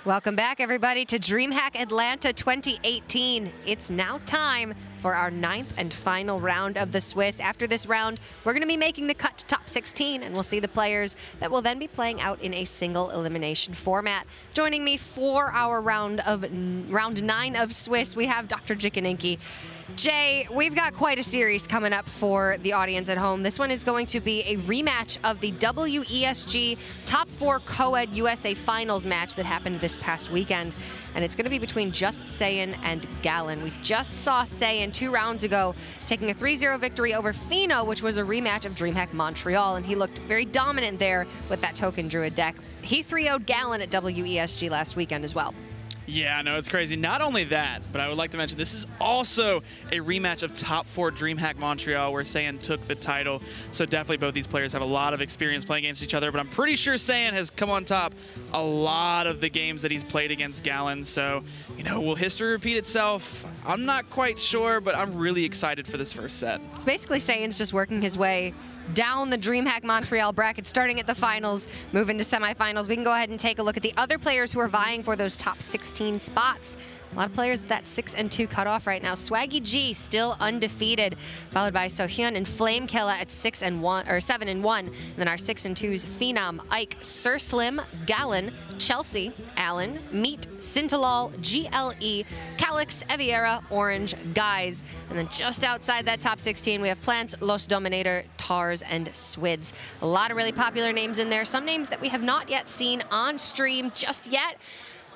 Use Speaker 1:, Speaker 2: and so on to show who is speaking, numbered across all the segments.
Speaker 1: Welcome back, everybody, to DreamHack Atlanta 2018. It's now time for our 9th and final round of the Swiss. After this round, we're going to be making the cut to top 16, and we'll see the players that will then be playing out in a single elimination format. Joining me for our round 9 of Swiss, we have Dr. Jikaninki. Jay, we've got quite a series coming up for the audience at home. This one is going to be a rematch of the WESG Top 4 Co-Ed USA Finals match that happened this past weekend. And it's going to be between Justsaiyan and Galen. We just saw Saiyan 2 rounds ago taking a 3-0 victory over Fino, which was a rematch of DreamHack Montreal, and he looked very dominant there with that token druid deck. He 3-0'd Galen at WESG last weekend as well.
Speaker 2: Yeah, no, it's crazy. Not only that, but I would like to mention this is also a rematch of Top 4 DreamHack Montreal, where Saiyan took the title. So definitely both these players have a lot of experience playing against each other, but I'm pretty sure Saiyan has come on top a lot of the games that he's played against Galen. So, you know, will history repeat itself? I'm not quite sure, but I'm really excited for this first set.
Speaker 1: It's basically Saiyan's just working his way down the DreamHack Montreal bracket, starting at the finals, moving to semifinals. We can go ahead and take a look at the other players who are vying for those top 16 spots. A lot of players at that 6-2 cutoff right now. Swaggy G still undefeated, followed by Sohyun and Flamekilla at 6-1 or 7-1. And then our 6-2s: Phenom, Ike, Sir Slim, Galen, Chelsea, Allen, Meat, Sintalal, GLE, Calix, Eviera, Orange, Guys. And then just outside that top 16, we have Plants, Los Dominator, Tars, and Swids. A lot of really popular names in there. Some names that we have not yet seen on stream just yet.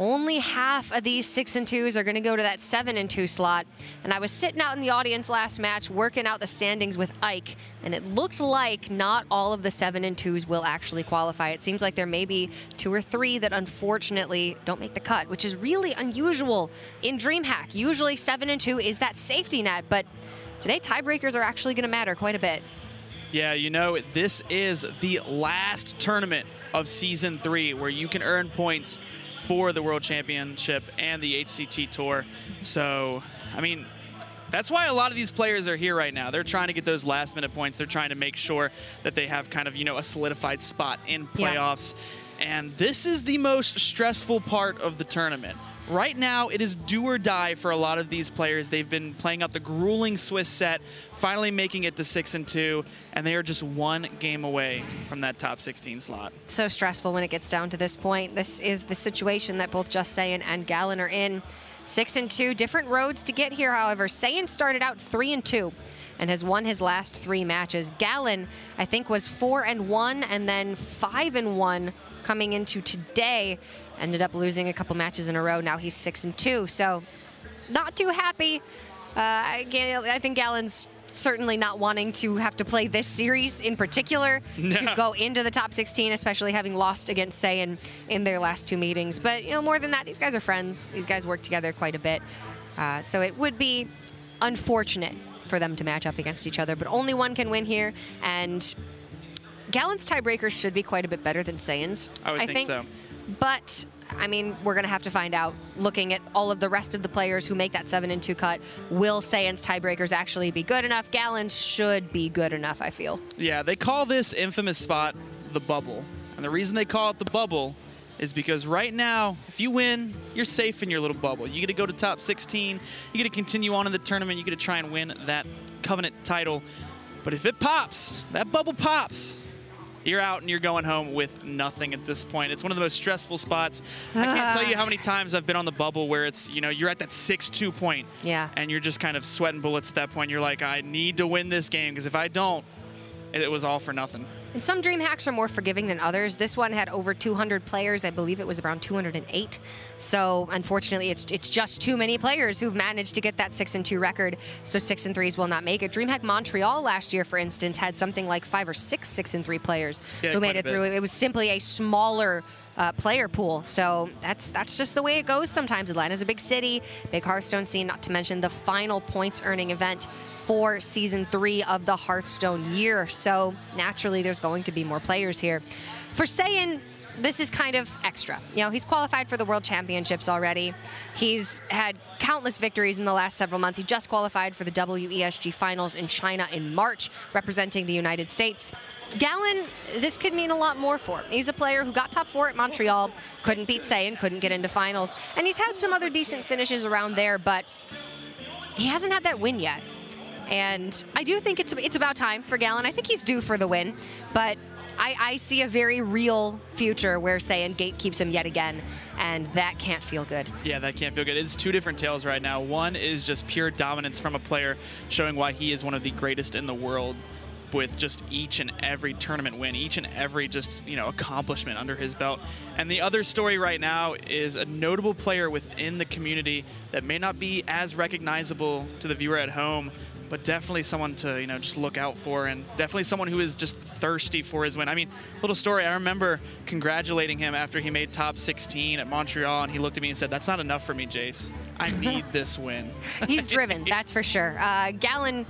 Speaker 1: Only half of these 6-2s are going to go to that 7-2 slot. And I was sitting out in the audience last match working out the standings with Ike, and it looks like not all of the 7-2s will actually qualify. It seems like there may be 2 or 3 that unfortunately don't make the cut, which is really unusual in DreamHack. Usually 7-2 is that safety net, but today tiebreakers are actually going to matter quite a bit.
Speaker 2: Yeah, you know, this is the last tournament of Season 3 where you can earn points for the World Championship and the HCT Tour. So, I mean, that's why a lot of these players are here right now. They're trying to get those last-minute points. They're trying to make sure that they have kind of, you know, a solidified spot in playoffs. Yeah. And this is the most stressful part of the tournament. Right now, it is do or die for a lot of these players. They've been playing out the grueling Swiss set, finally making it to 6-2, and they are just 1 game away from that top 16 slot. So
Speaker 1: stressful when it gets down to this point. This is the situation that both Justsaiyan and Galen are in. 6-2, different roads to get here, however. Saiyan started out 3-2 and has won his last 3 matches. Galen, I think, was 4-1 and then 5-1 coming into today. Ended up losing a couple matches in a row. Now he's 6-2, so not too happy. I think Galen's certainly not wanting to have to play this series in particular to go into the top 16, especially having lost against Saiyan in their last 2 meetings. But, you know, more than that, these guys are friends. These guys work together quite a bit. So it would be unfortunate for them to match up against each other, but only one can win here. And Galen's tiebreakers should be quite a bit better than Saiyan's.
Speaker 2: I would think so.
Speaker 1: But, I mean, we're going to have to find out, looking at all of the rest of the players who make that 7-2 cut, will Saiyan's tiebreakers actually be good enough? Galen's should be good enough, I feel.
Speaker 2: Yeah, they call this infamous spot the bubble. And the reason they call it the bubble is because right now, if you win, you're safe in your little bubble. You get to go to top 16. You get to continue on in the tournament. You get to try and win that Covenant title. But if it pops, that bubble pops, you're out and you're going home with nothing at this point. It's one of the most stressful spots. I can't tell you how many times I've been on the bubble where it's, you know, you're at that 6-2 point.
Speaker 1: Yeah.
Speaker 2: And you're just kind of sweating bullets at that point. You're like, I need to win this game, because if I don't, it was all for nothing.
Speaker 1: And some DreamHacks are more forgiving than others. This one had over 200 players. I believe it was around 208. So unfortunately, it's just too many players who've managed to get that 6-2 record. So 6-3s will not make it. DreamHack Montreal last year, for instance, had something like 5 or 6 6-3 players who made it through. It was simply a smaller player pool. So that's just the way it goes sometimes. Atlanta's a big city, big Hearthstone scene, not to mention the final points earning event for Season 3 of the Hearthstone year. So naturally, there's going to be more players here. For Saiyan, this is kind of extra. You know, he's qualified for the World Championships already. He's had countless victories in the last several months. He just qualified for the WESG Finals in China in March, representing the United States. Gallon, this could mean a lot more for him. He's a player who got top 4 at Montreal, couldn't beat Saiyan, couldn't get into finals, and he's had some other decent finishes around there, but he hasn't had that win yet. And I do think it's about time for Gallon. I think he's due for the win, but I see a very real future where Saiyan gatekeeps him yet again, and that can't feel good.
Speaker 2: Yeah, that can't feel good. It's two different tales right now. One is just pure dominance from a player, showing why he is one of the greatest in the world, with just each and every tournament win, each and every just, you know, accomplishment under his belt. And the other story right now is a notable player within the community that may not be as recognizable to the viewer at home, but definitely someone to, you know, just look out for, and definitely someone who is just thirsty for his win. I mean, little story, I remember congratulating him after he made top 16 at Montreal, and he looked at me and said, "That's not enough for me, Jace. I need this win."
Speaker 1: He's driven, that's for sure. Gallon,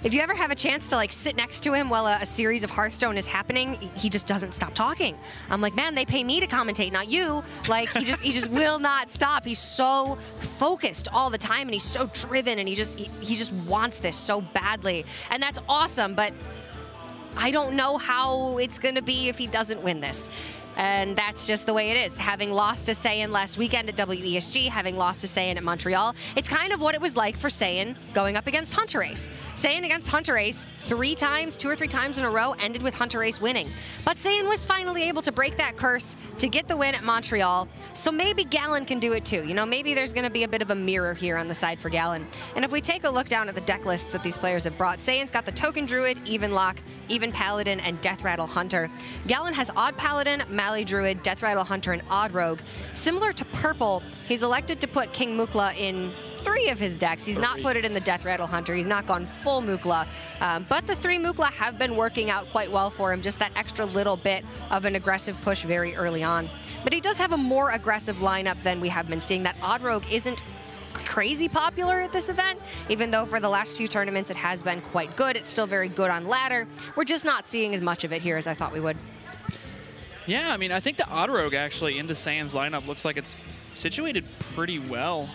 Speaker 1: if you ever have a chance to like sit next to him while a series of Hearthstone is happening, he just doesn't stop talking. I'm like, man, they pay me to commentate, not you. Like he just will not stop. He's so focused all the time, and he's so driven, and he just wants this so badly, and that's awesome. But I don't know how it's gonna be if he doesn't win this. And that's just the way it is. Having lost to Saiyan last weekend at WESG, having lost to Saiyan at Montreal, it's kind of what it was like for Saiyan going up against Hunter Ace. Saiyan against Hunter Ace 2 or 3 times in a row, ended with Hunter Ace winning. But Saiyan was finally able to break that curse to get the win at Montreal, so maybe Gallon can do it too. You know, maybe there's going to be a bit of a mirror here on the side for Gallon. And if we take a look down at the deck lists that these players have brought, Saiyan's got the Token Druid, Even Lock, Even Paladin, and Death Rattle Hunter. Gallon has Odd Paladin, Mally Druid, Death Rattle Hunter, and Odd Rogue. Similar to Purple, he's elected to put King Mukla in 3 of his decks. He's not put it in the Death Rattle Hunter. He's not gone full Mukla. But the 3 Mukla have been working out quite well for him, just that extra little bit of an aggressive push very early on. But he does have a more aggressive lineup than we have been seeing. That Odd Rogue isn't crazy popular at this event, even though for the last few tournaments it has been quite good. It's still very good on ladder. We're just not seeing as much of it here as I thought we would.
Speaker 2: Yeah, I mean, I think the Odd Rogue actually into Saiyan's lineup looks like it's situated pretty well.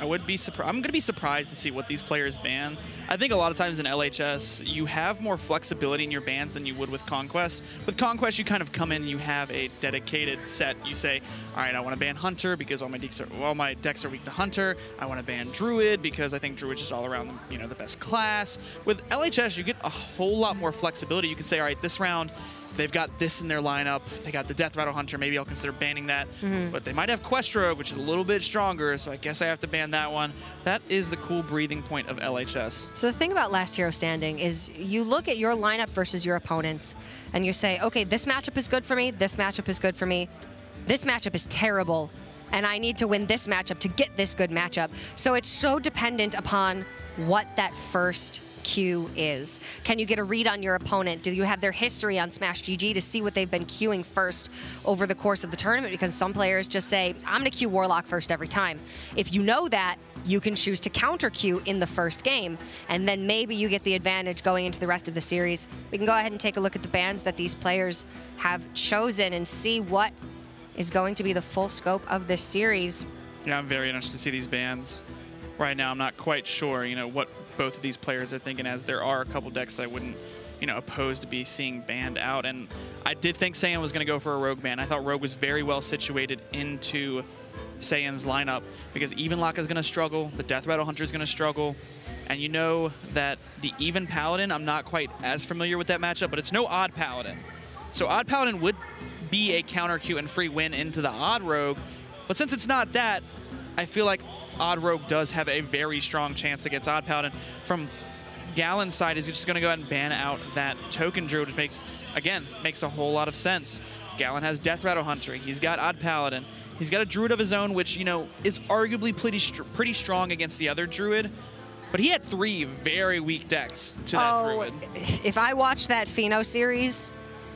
Speaker 2: I'm going to be surprised to see what these players ban. I think a lot of times in LHS, you have more flexibility in your bans than you would with Conquest. With Conquest, you kind of come in, you have a dedicated set. You say, all right, I want to ban Hunter because all my decks are weak to Hunter. I want to ban Druid because I think Druid's just all around, you know, the best class. With LHS, you get a whole lot more flexibility. You can say, all right, this round, they've got this in their lineup. They got the Death Rattle Hunter. Maybe I'll consider banning that. But they might have Quest Rogue, which is a little bit stronger, so I guess I have to ban that one. That is the cool breathing point of LHS.
Speaker 1: So the thing about Last Hero Standing is you look at your lineup versus your opponents, and you say, okay, this matchup is good for me, this matchup is good for me, this matchup is terrible, and I need to win this matchup to get this good matchup. So it's so dependent upon what that first queue is. Can you get a read on your opponent? Do you have their history on Smash GG to see what they've been queuing first over the course of the tournament? Because some players just say, I'm going to queue Warlock first every time. If you know that, you can choose to counter queue in the first game, and then maybe you get the advantage going into the rest of the series. We can go ahead and take a look at the bans that these players have chosen and see what is going to be the full scope of this series.
Speaker 2: Yeah, I'm very interested to see these bans. Right now, I'm not quite sure, you know, what both of these players are thinking, as there are a couple decks that I wouldn't, you know, oppose to be seeing banned out. And I did think Saiyan was going to go for a Rogue ban. I thought Rogue was very well situated into Saiyan's lineup because Even Lock is going to struggle, the Death Rattle Hunter is going to struggle, and you know that the Even Paladin, I'm not quite as familiar with that matchup, but it's no Odd Paladin. So Odd Paladin would be a counter queue and free win into the Odd Rogue, but since it's not that, I feel like Odd Rogue does have a very strong chance against Odd Paladin. From Gallon's side, is just going to go ahead and ban out that Token Druid, which makes a whole lot of sense. Gallon has Death Rattle Hunter. He's got Odd Paladin. He's got a Druid of his own, which, you know, is arguably pretty strong against the other Druid. But he had 3 very weak decks to that Druid.
Speaker 1: If I watched that Pheno series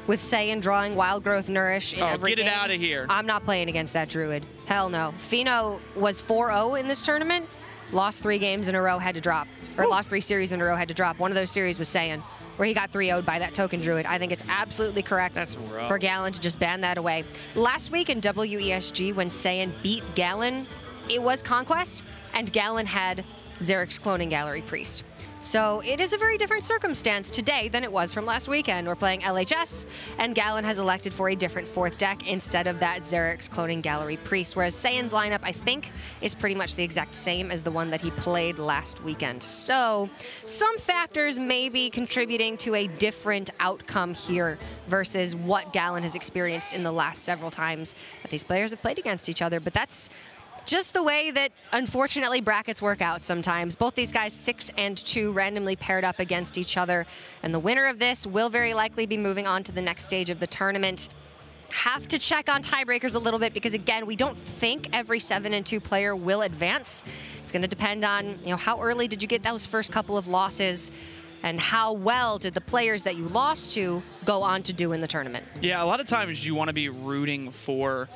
Speaker 1: with Saiyan drawing Wild Growth Nourish in every game,
Speaker 2: get it out of here.
Speaker 1: I'm not playing against that Druid. Hell no. Pheno was 4-0 in this tournament, lost 3 games in a row, had to drop. Or lost 3 series in a row, had to drop. One of those series was Saiyan, where he got 3-0'd by that token druid. I think it's absolutely correct for Gallon to just ban that away. Last week in WESG, when Saiyan beat Gallon, it was Conquest, and Gallon had Xeric's Cloning Gallery Priest. So it is a very different circumstance today than it was from last weekend. We're playing LHS, and Gallon has elected for a different 4th deck instead of that Xeric's Cloning Gallery Priest, whereas Saiyan's lineup, I think, is pretty much the exact same as the one that he played last weekend. So some factors may be contributing to a different outcome here versus what Gallon has experienced in the last several times that these players have played against each other, but that's just the way that, unfortunately, brackets work out sometimes. Both these guys 6 and 2 randomly paired up against each other, and the winner of this will very likely be moving on to the next stage of the tournament. Have to check on tiebreakers a little bit because, again, we don't think every 7 and 2 player will advance. It's going to depend on, how early did you get those first couple of losses, and how well did the players that you lost to go on to do in the tournament.
Speaker 2: Yeah, a lot of times you want to be rooting for,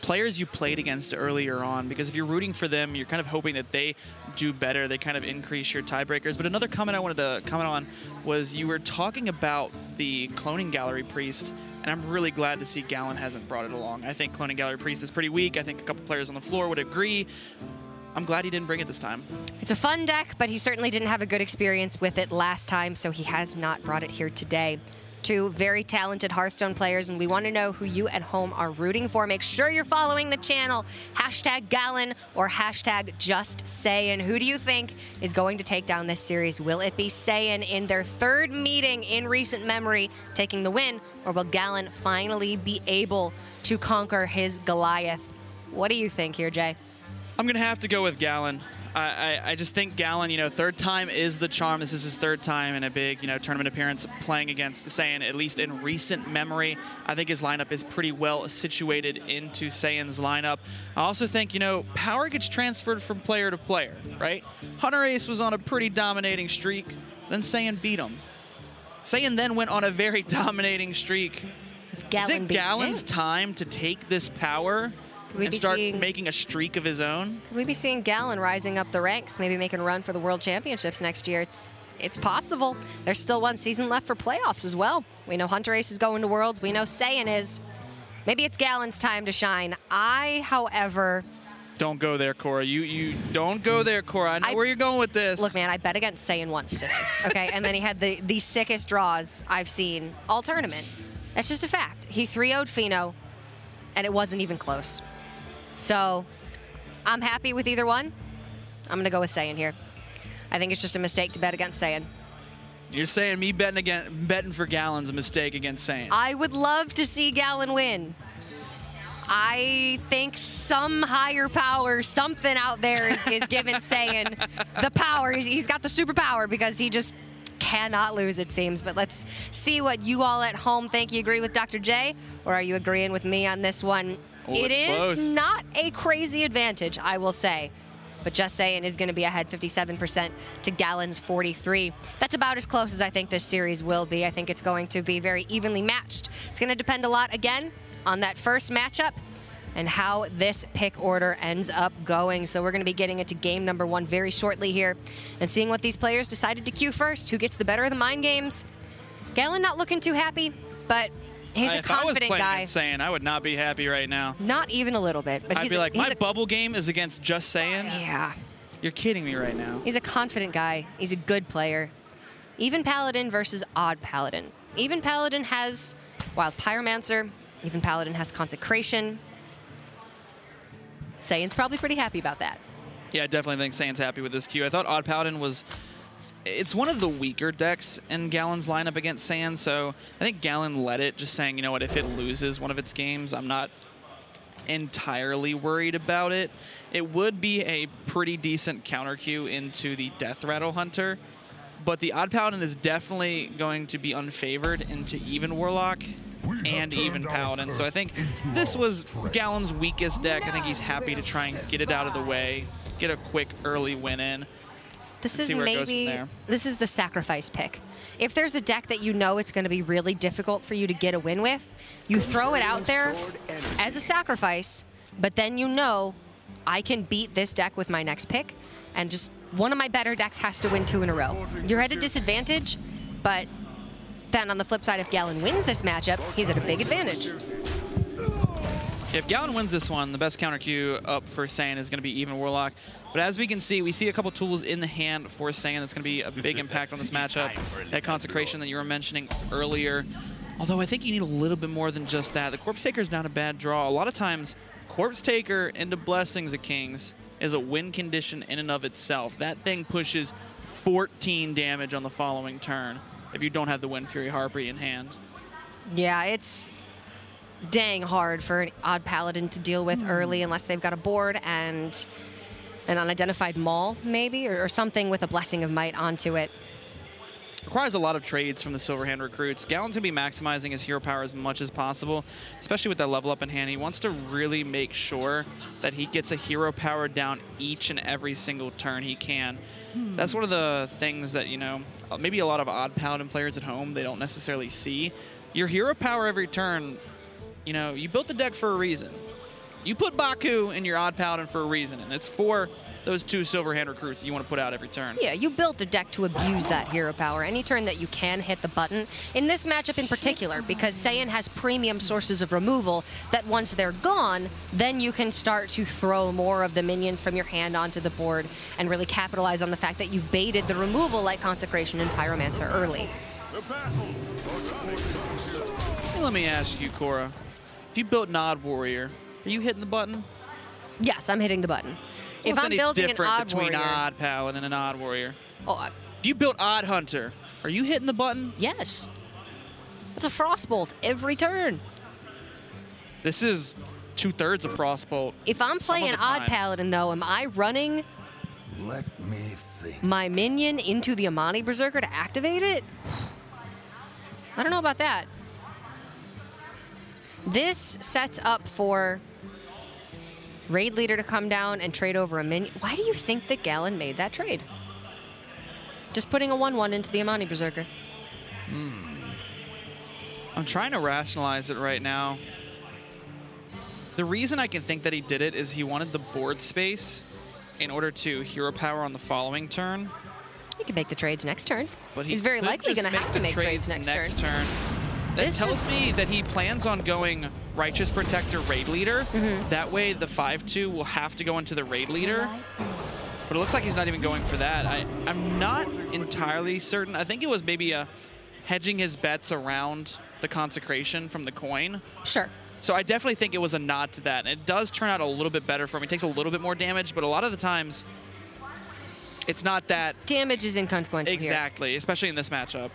Speaker 2: players you played against earlier on, because if you're rooting for them, you're kind of hoping that they do better. They kind of increase your tiebreakers. But another comment I wanted to comment on was you were talking about the Cloning Gallery Priest, and I'm really glad to see Gallon hasn't brought it along. I think Cloning Gallery Priest is pretty weak. I think a couple players on the floor would agree. I'm glad he didn't bring it this time.
Speaker 1: It's a fun deck, but he certainly didn't have a good experience with it last time, so he has not brought it here today. 2 very talented Hearthstone players, and we want to know who you at home are rooting for. Make sure you're following the channel, #Gallon or #Justsaiyan. Who do you think is going to take down this series? Will it be Saiyan in their 3rd meeting in recent memory taking the win, or will Gallon finally be able to conquer his Goliath? What do you think here, Jay?
Speaker 2: I'm going to have to go with Gallon. I just think Gallon, 3rd time is the charm. This is his 3rd time in a big, tournament appearance playing against Saiyan, at least in recent memory. I think his lineup is pretty well situated into Saiyan's lineup. I also think, power gets transferred from player to player, right? Hunter Ace was on a pretty dominating streak, then Saiyan beat him. Saiyan then went on a very dominating streak. Is it Gallon's time to take this power and start making a streak of his own?
Speaker 1: Could we be seeing Gallon rising up the ranks, maybe making a run for the World Championships next year? It's possible. There's still 1 season left for playoffs as well. We know Hunter Ace is going to Worlds. We know Saiyan is. Maybe it's Gallon's time to shine. However...
Speaker 2: Don't go there, Cora. You don't go there, Cora. I know where you're going with this.
Speaker 1: Look, man, I bet against Saiyan once today, okay? And then he had the sickest draws I've seen all tournament. That's just a fact. He 3-0'd Fino, and it wasn't even close. So I'm happy with either one. I'm going to go with Saiyan here. I think it's just a mistake to bet against Saiyan.
Speaker 2: You're saying me betting for Gallon's a mistake against Saiyan?
Speaker 1: I would love to see Gallon win. I think some higher power, something out there is giving Saiyan the power. He's got the superpower because he just cannot lose, it seems. But let's see what you all at home think. You agree with Dr. J, or are you agreeing with me on this one?
Speaker 2: Oh,
Speaker 1: it is
Speaker 2: close.
Speaker 1: Not a crazy advantage, I will say. But Justsaiyan is going to be ahead 57% to Gallon's 43%. That's about as close as I think this series will be. I think it's going to be very evenly matched. It's going to depend a lot, again, on that first matchup and how this pick order ends up going. So we're going to be getting into game number 1 very shortly here and seeing what these players decided to queue first. Who gets the better of the mind games? Gallon not looking too happy, but he's a confident guy.
Speaker 2: If I was playing against Saiyan, I would not be happy right now.
Speaker 1: Not even a little bit. But
Speaker 2: I'd be like, my bubble game is against Justsaiyan?
Speaker 1: Yeah.
Speaker 2: You're kidding me right now.
Speaker 1: He's a confident guy. He's a good player. Even Paladin versus Odd Paladin. Even Paladin has Wild Pyromancer. Even Paladin has Consecration. Saiyan's probably pretty happy about that.
Speaker 2: Yeah, I definitely think Saiyan's happy with this queue. I thought Odd Paladin was... It's one of the weaker decks in Gallon's lineup against Saiyan, so I think Gallon led it, just saying, you know what, if it loses one of its games, I'm not entirely worried about it. It would be a pretty decent counter queue into the Death Rattle Hunter, but the Odd Paladin is definitely going to be unfavored into even Warlock and even Paladin. So I think this was Gallon's weakest deck. I think he's happy to try and get it out of the way, get a quick early win in.
Speaker 1: This is the sacrifice pick. If there's a deck that you know it's going to be really difficult for you to get a win with, you throw it out there as a sacrifice, but then you know I can beat this deck with my next pick, and just one of my better decks has to win 2 in a row. You're at a disadvantage, but then on the flip side, if Galen wins this matchup, he's at a big advantage.
Speaker 2: If Galen wins this one, the best counter queue up for Saiyan is going to be even Warlock. But as we can see, we see a couple tools in the hand for Saiyan that's going to be a big impact on this matchup. That Consecration that you were mentioning earlier. Although I think you need a little bit more than just that. The Corpse Taker is not a bad draw. A lot of times, Corpse Taker into Blessings of Kings is a win condition in and of itself. That thing pushes 14 damage on the following turn if you don't have the Wind Fury Harpy in hand.
Speaker 1: Yeah, it's dang hard for an odd paladin to deal with early unless they've got a board and an unidentified maul, maybe, or something with a Blessing of Might onto it.
Speaker 2: Requires a lot of trades from the Silverhand recruits. Galen's going to be maximizing his hero power as much as possible, especially with that level up in hand. He wants to really make sure that he gets a hero power down each and every single turn he can. That's one of the things that, you know, maybe a lot of odd paladin players at home, they don't necessarily see. Your hero power every turn, you know, you built the deck for a reason. You put Baku in your odd paladin for a reason, and it's for those 2 Silverhand recruits that you want to put out every turn.
Speaker 1: Yeah, you built the deck to abuse that hero power. Any turn that you can hit the button. In this matchup in particular, because Saiyan has premium sources of removal that once they're gone, then you can start to throw more of the minions from your hand onto the board and really capitalize on the fact that you've baited the removal like Consecration and Pyromancer early.
Speaker 2: Let me ask you, Cora. If you built an Odd Warrior, are you hitting the button?
Speaker 1: Yes, I'm hitting the button. If I'm building an Odd
Speaker 2: between
Speaker 1: Warrior,
Speaker 2: Odd Paladin and an Odd Warrior?
Speaker 1: Oh,
Speaker 2: if you built Odd Hunter, are you hitting the button?
Speaker 1: Yes. It's a Frostbolt every turn.
Speaker 2: This is 2/3 of Frostbolt.
Speaker 1: If I'm playing Odd Paladin, though, am I running my minion into the Amani Berserker to activate it? I don't know about that. This sets up for Raid Leader to come down and trade over a minion. Why do you think that Galen made that trade? Just putting a 1/1 into the Amani Berserker.
Speaker 2: I'm trying to rationalize it right now. The reason I can think that he did it is he wanted the board space in order to hero power on the following turn.
Speaker 1: He could make the trades next turn.
Speaker 2: But
Speaker 1: he's very likely going to have to make trades next turn.
Speaker 2: That tells me that he plans on going Righteous Protector Raid Leader. That way the 5/2 will have to go into the Raid Leader. But it looks like he's not even going for that. I'm not entirely certain. I think it was maybe hedging his bets around the Consecration from the coin.
Speaker 1: Sure.
Speaker 2: So I definitely think it was a nod to that. And it does turn out a little bit better for him. He takes a little bit more damage, but a lot of the times it's not that.
Speaker 1: Damage is inconsequential
Speaker 2: Exactly, especially in this matchup.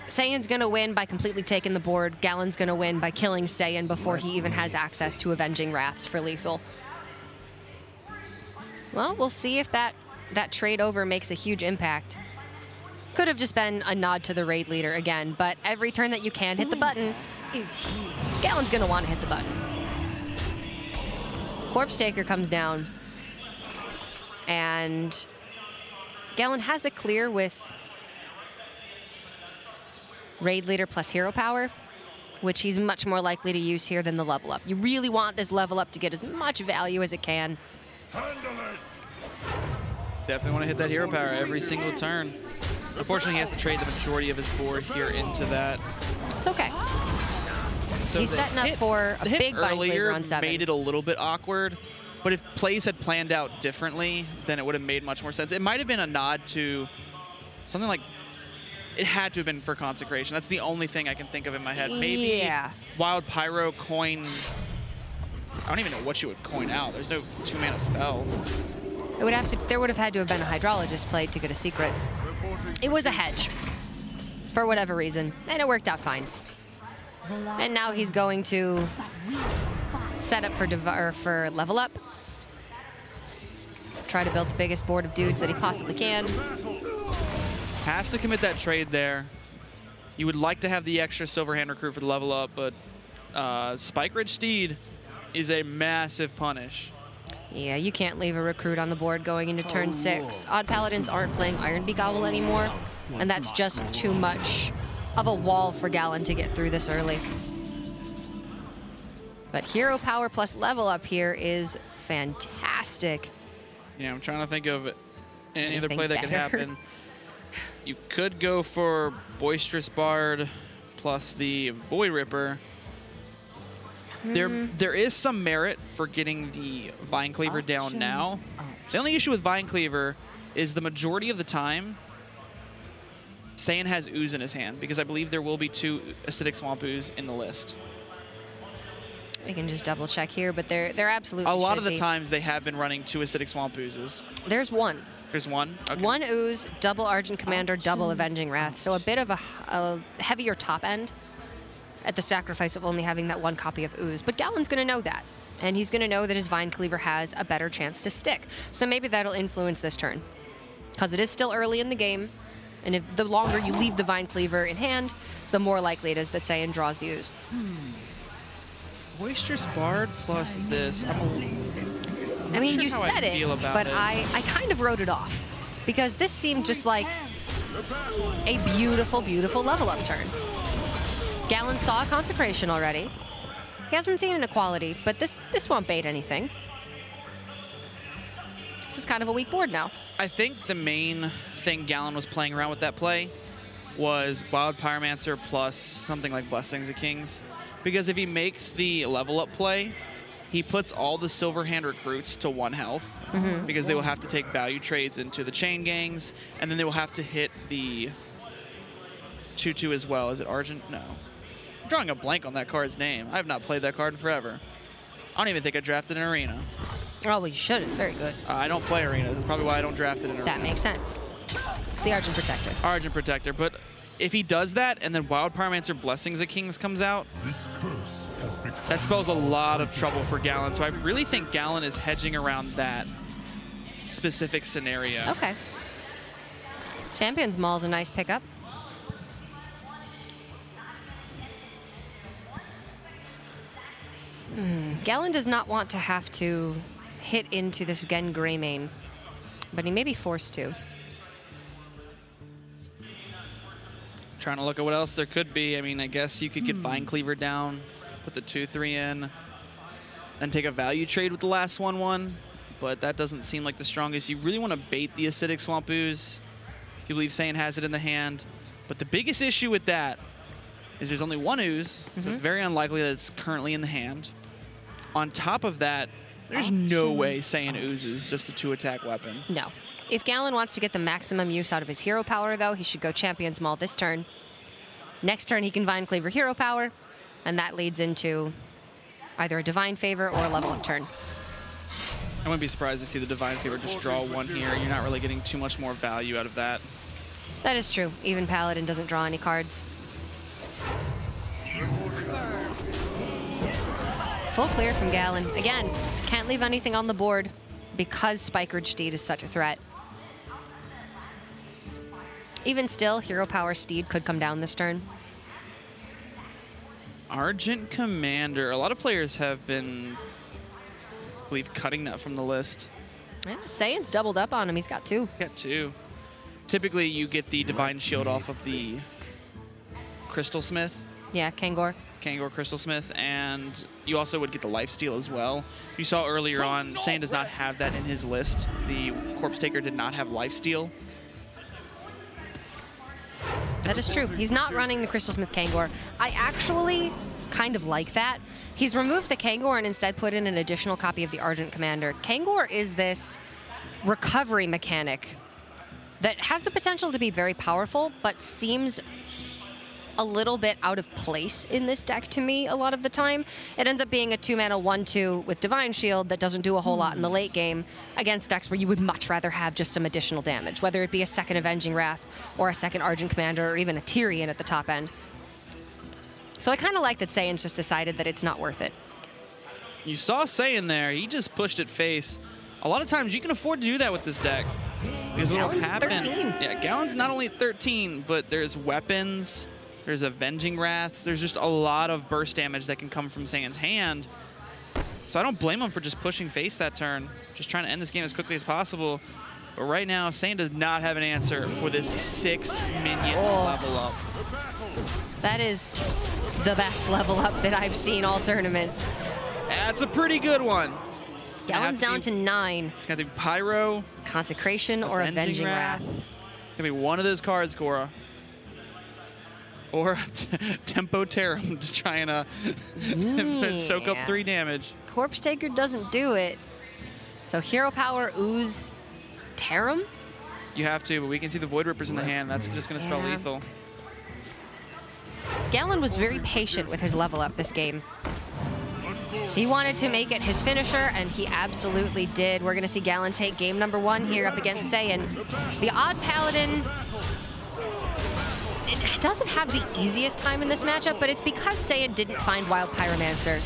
Speaker 1: Saiyan's going to win by completely taking the board. Galen's going to win by killing Saiyan before he even has access to Avenging Wraths for lethal. Well, we'll see if that trade over makes a huge impact. Could have just been a nod to the Raid Leader again, but every turn that you can hit the button, Galen's going to want to hit the button. Corpse Taker comes down, and Galen has a clear with Raid Leader plus hero power, which he's much more likely to use here than the level up. You really want this level up to get as much value as it can.
Speaker 2: Definitely want to hit that hero power every single turn. Unfortunately, he has to trade the majority of his board here into that.
Speaker 1: It's okay.
Speaker 2: So
Speaker 1: he's setting up for a big Bind Cleaver on 7.
Speaker 2: Made it a little bit awkward, but if plays had planned out differently, then it would have made much more sense. It might have been a nod to something like, it had to have been for Consecration. That's the only thing I can think of in my head. Maybe Wild Pyro coin. I don't even know what you would coin out. There's no 2-mana spell.
Speaker 1: It would have to. There would have had to have been a Hydrologist played to get a secret. It was a hedge, for whatever reason, and it worked out fine. And now he's going to set up for level up. Try to build the biggest board of dudes that he possibly can.
Speaker 2: Has to commit that trade there. You would like to have the extra Silverhand recruit for the level up, but Spike Ridge Steed is a massive punish.
Speaker 1: Yeah, you can't leave a recruit on the board going into turn 6. Odd Paladins aren't playing Iron Begowl anymore, and that's just too much of a wall for Galen to get through this early. But hero power plus level up here is fantastic.
Speaker 2: Yeah, I'm trying to think of any other
Speaker 1: Anything
Speaker 2: play that could
Speaker 1: better?
Speaker 2: happen. You could go for Boisterous Bard plus the Void Ripper. There is some merit for getting the Vine Cleaver down now. The only issue with Vine Cleaver is the majority of the time, Saiyan has Ooze in his hand, because I believe there will be 2 Acidic Swamp Ooze in the list.
Speaker 1: We can just double check here, but they're absolutely
Speaker 2: A lot
Speaker 1: should
Speaker 2: of the
Speaker 1: be.
Speaker 2: times they have been running 2 Acidic Swamp Oozes.
Speaker 1: There's one.
Speaker 2: There's one? Okay.
Speaker 1: One Ooze, double Argent Commander, double Avenging Wrath. So a bit of a heavier top end at the sacrifice of only having that one copy of Ooze. But Galen's going to know that. And he's going to know that his Vine Cleaver has a better chance to stick. So maybe that'll influence this turn. Because it is still early in the game. And if the longer you leave the Vine Cleaver in hand, the more likely it is that Saiyan draws the Ooze.
Speaker 2: Boisterous Bard plus this.
Speaker 1: I mean,
Speaker 2: sure
Speaker 1: you
Speaker 2: how I
Speaker 1: said it,
Speaker 2: feel about
Speaker 1: but
Speaker 2: it.
Speaker 1: I kind of wrote it off. Because this seemed just like a beautiful, beautiful level up turn. Galen saw a Consecration already. He hasn't seen an Equality, but this won't bait anything. This is kind of a weak board now.
Speaker 2: I think the main thing Galen was playing around with that play was Wild Pyromancer plus something like Blessings of Kings. Because if he makes the level up play, he puts all the Silverhand recruits to 1 health, because they will have to take value trades into the chain gangs, and then they will have to hit the 2/2 as well. Is it Argent? No. I'm drawing a blank on that card's name. I have not played that card in forever. I don't even think I drafted an Arena.
Speaker 1: Oh, well, you should. It's very good.
Speaker 2: I don't play Arena. That's probably why I don't draft it in Arena.
Speaker 1: That makes sense. It's the Argent Protector.
Speaker 2: Argent Protector, but if he does that and then Wild Pyromancer Blessings of Kings comes out, that spells a lot of trouble for Galen. So I really think Galen is hedging around that specific scenario.
Speaker 1: Okay. Champions Mall is a nice pickup. Galen does not want to have to hit into this Gen Greymane, but he may be forced to.
Speaker 2: Trying to look at what else there could be. I mean, I guess you could get Vine Cleaver down, put the 2/3 in, then take a value trade with the last 1/1, but that doesn't seem like the strongest. You really want to bait the Acidic Swamp Ooze. You believe Saiyan has it in the hand, but the biggest issue with that is there's only 1 Ooze, so it's very unlikely that it's currently in the hand. On top of that, there's no way Saiyan oozes just a 2-attack weapon.
Speaker 1: No. If Galen wants to get the maximum use out of his hero power, though, he should go Champions Maul this turn. Next turn, he can Vine Cleaver hero power, and that leads into either a Divine Favor or a level up turn.
Speaker 2: I wouldn't be surprised to see the Divine Favor just draw 1 here. You're not really getting too much more value out of that.
Speaker 1: That is true. Even Paladin doesn't draw any cards. Full clear from Galen. Again, can't leave anything on the board because Spikered Steed is such a threat. Even still, Hero Power Steed could come down this turn.
Speaker 2: Argent Commander. A lot of players have been, I believe, cutting that from the list.
Speaker 1: Yeah, Saiyan's doubled up on him. He's got 2.
Speaker 2: Got 2. Typically, you get the Divine Shield off of the Crystal Smith.
Speaker 1: Yeah, Kangor.
Speaker 2: Kangor Crystal Smith, and you also would get the Lifesteal as well. You saw earlier on, Saiyan does not have that in his list. The Corpse Taker did not have Lifesteal.
Speaker 1: That is true. He's not running the Crystal Smith Kangor. I actually kind of like that. He's removed the Kangor and instead put in an additional copy of the Argent Commander. Kangor is this recovery mechanic that has the potential to be very powerful, but seems a little bit out of place in this deck to me a lot of the time. It ends up being a 2-mana 1/2 with Divine Shield that doesn't do a whole lot in the late game against decks where you would much rather have just some additional damage, whether it be a second Avenging Wrath or a second Argent Commander or even a Tyrion at the top end. So I kind of like that Saiyan's just decided that it's not worth it.
Speaker 2: You saw Saiyan there. He just pushed it face. A lot of times you can afford to do that with this deck. Because what will
Speaker 1: Galen's
Speaker 2: happen...
Speaker 1: 13.
Speaker 2: Yeah, Galen's not only 13, but there's weapons, there's Avenging Wraths, there's just a lot of burst damage that can come from Saiyan's hand. So I don't blame him for just pushing face that turn, just trying to end this game as quickly as possible. But right now, Saiyan does not have an answer for this 6-minion level up.
Speaker 1: That is the best level up that I've seen all tournament.
Speaker 2: That's a pretty good one.
Speaker 1: Gallen's down to 9.
Speaker 2: It's got to be Pyro,
Speaker 1: Consecration, or Avenging Wrath.
Speaker 2: It's going to be one of those cards, Gora. Or Tempo Terram to try and soak up 3 damage.
Speaker 1: Corpse Taker doesn't do it. So Hero Power, Ooze, Terram?
Speaker 2: You have to, but we can see the Void Rippers in the hand. That's just going to spell lethal.
Speaker 1: Gallen was very patient with his level up this game. He wanted to make it his finisher, and he absolutely did. We're going to see Gallen take game number 1 here up against Saiyan. The Odd Paladin it doesn't have the easiest time in this matchup, but it's because Saiyan didn't find Wild Pyromancer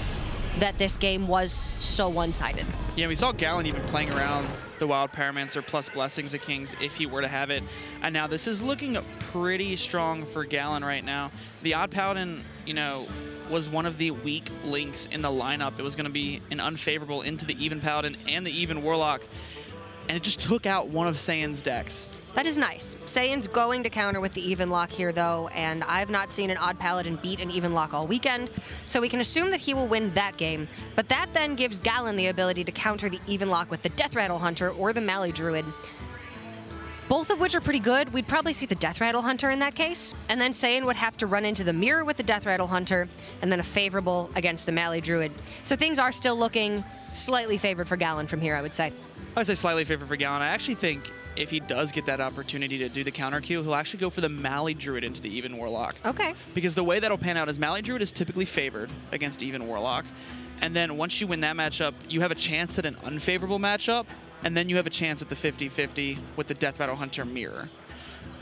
Speaker 1: that this game was so one-sided.
Speaker 2: Yeah, we saw Gallen even playing around the Wild Pyromancer plus Blessings of Kings if he were to have it. And now this is looking pretty strong for Gallen right now. The Odd Paladin, you know, was one of the weak links in the lineup. It was going to be an unfavorable into the Even Paladin and the Even Warlock. And it just took out one of Saiyan's decks.
Speaker 1: That is nice. Saiyan's going to counter with the Even Lock here, though, and I've not seen an Odd Paladin beat an Even Lock all weekend, so we can assume that he will win that game. But that then gives Gallen the ability to counter the Even Lock with the Death Rattle Hunter or the Mali Druid, both of which are pretty good. We'd probably see the Death Rattle Hunter in that case, and then Saiyan would have to run into the mirror with the Death Rattle Hunter, and then a favorable against the Mali Druid. So things are still looking slightly favored for Gallen from here, I would say.
Speaker 2: I'd say slightly favored for Gallen. I actually think if he does get that opportunity to do the counter Q, he'll actually go for the Mali Druid into the Even Warlock.
Speaker 1: Okay.
Speaker 2: Because the way that'll pan out is Mali Druid is typically favored against Even Warlock. And then once you win that matchup, you have a chance at an unfavorable matchup, and then you have a chance at the 50-50 with the Death Rattle Hunter mirror.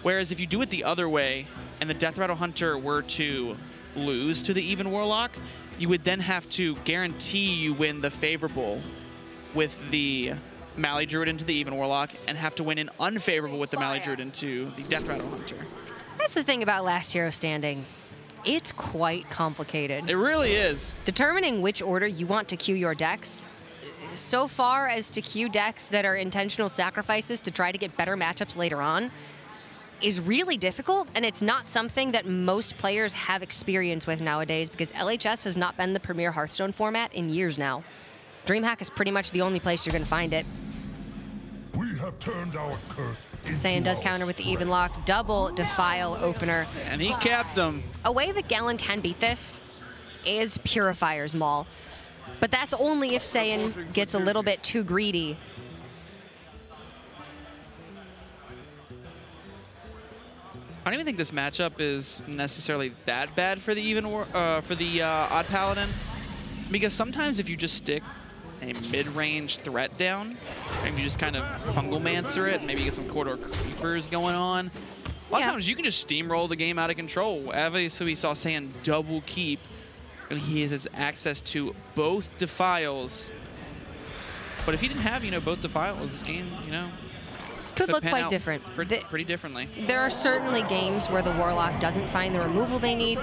Speaker 2: Whereas if you do it the other way, and the Death Rattle Hunter were to lose to the Even Warlock, you would then have to guarantee you win the favorable with the Mali Druid into the Even Warlock and have to win an unfavorable with the Mali Druid into the Death Rattle Hunter.
Speaker 1: That's the thing about Last Hero Standing. It's quite complicated.
Speaker 2: It really is.
Speaker 1: Determining which order you want to queue your decks, so far as to queue decks that are intentional sacrifices to try to get better matchups later on, is really difficult, and it's not something that most players have experience with nowadays because LHS has not been the premier Hearthstone format in years now. DreamHack is pretty much the only place you're going to find it.
Speaker 3: We have turned our curse into
Speaker 1: Saiyan does counter with the Even Lock, double Defile opener.
Speaker 2: And he capped him.
Speaker 1: A way that Gallen can beat this is Purifier's Maul. But that's only if Saiyan gets a little bit too greedy.
Speaker 2: I don't even think this matchup is necessarily that bad for the Odd Paladin, because sometimes if you just stick a mid-range threat down, and you just kind of Fungal Mancer it, maybe get some Corridor Creepers going on, a lot of times you can just steamroll the game out of control. Obviously, we saw Saiyan double keep, and he has access to both Defiles. But if he didn't have, both Defiles, this game,
Speaker 1: could look quite different.
Speaker 2: Pretty differently.
Speaker 1: There are certainly games where the Warlock doesn't find the removal they need.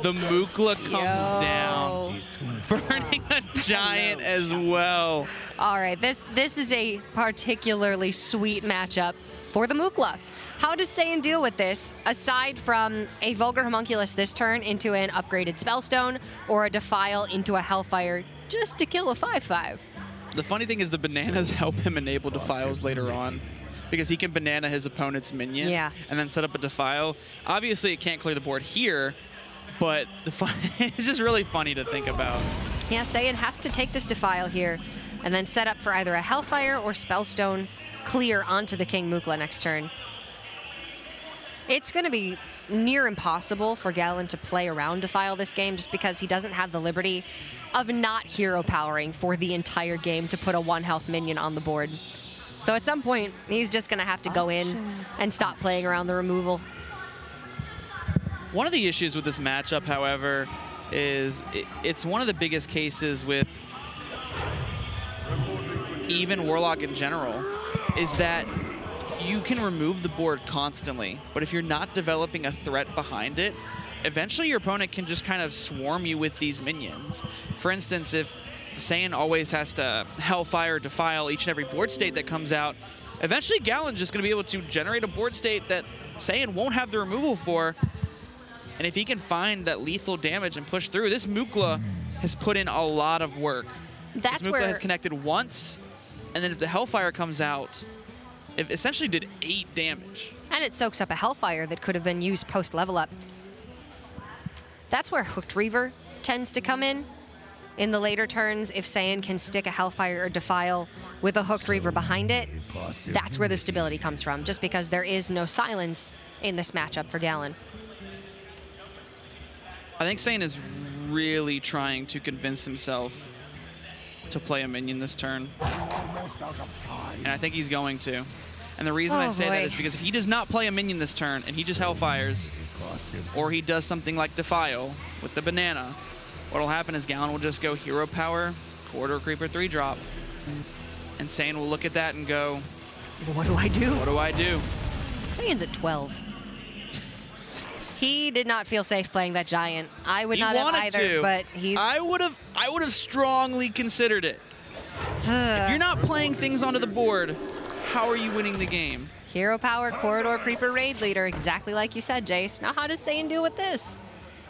Speaker 2: The Mukla comes down, burning a giant as well.
Speaker 1: All right, this is a particularly sweet matchup for the Mukla. How does Saiyan deal with this, aside from a Vulgar Homunculus this turn into an upgraded Spellstone, or a Defile into a Hellfire just to kill a 5/5?
Speaker 2: The funny thing is the bananas help him enable Defiles later on, because he can banana his opponent's minion and then set up a Defile. Obviously, it can't clear the board here, but it's just really funny to think about.
Speaker 1: Yeah, Saiyan has to take this Defile here and then set up for either a Hellfire or Spellstone clear onto the King Mukla next turn. It's going to be near impossible for Gallen to play around Defile this game just because he doesn't have the liberty of not hero powering for the entire game to put a 1-health minion on the board. So at some point, he's just going to have to go in and stop playing around the removal.
Speaker 2: One of the issues with this matchup, however, is it's one of the biggest cases with even Warlock in general, is that you can remove the board constantly, but if you're not developing a threat behind it, eventually your opponent can just kind of swarm you with these minions. For instance, if Saiyan always has to Hellfire, Defile each and every board state that comes out, eventually Gallen's just going to be able to generate a board state that Saiyan won't have the removal for. And if he can find that lethal damage and push through, this Mukla has put in a lot of work.
Speaker 1: That's
Speaker 2: This Mukla
Speaker 1: where
Speaker 2: has connected once, and then if the Hellfire comes out, it essentially did 8 damage.
Speaker 1: and it soaks up a Hellfire that could have been used post level up. That's where Hooked Reaver tends to come in the later turns. If Saiyan can stick a Hellfire or Defile with a Hooked Reaver behind it, that's where the stability comes from, just because there is no silence in this matchup for Gallon.
Speaker 2: I think Saiyan is really trying to convince himself to play a minion this turn. And I think he's going to. And the reason I say that is because if he does not play a minion this turn and he just Hellfires, or he does something like Defile with the banana, what'll happen is Gallon will just go Hero Power, Corridor Creeper 3-drop, and Saiyan will look at that and go,
Speaker 1: What do I do?
Speaker 2: what do I do?
Speaker 1: Saiyan's at 12. He did not feel safe playing that Giant. I would
Speaker 2: He
Speaker 1: not have
Speaker 2: wanted
Speaker 1: either,
Speaker 2: to.
Speaker 1: but he's...
Speaker 2: I would have strongly considered it. If you're not playing things onto the board, how are you winning the game?
Speaker 1: Hero Power, Corridor Creeper, Raid Leader, exactly like you said, Jace. Now how does Saiyan deal with this?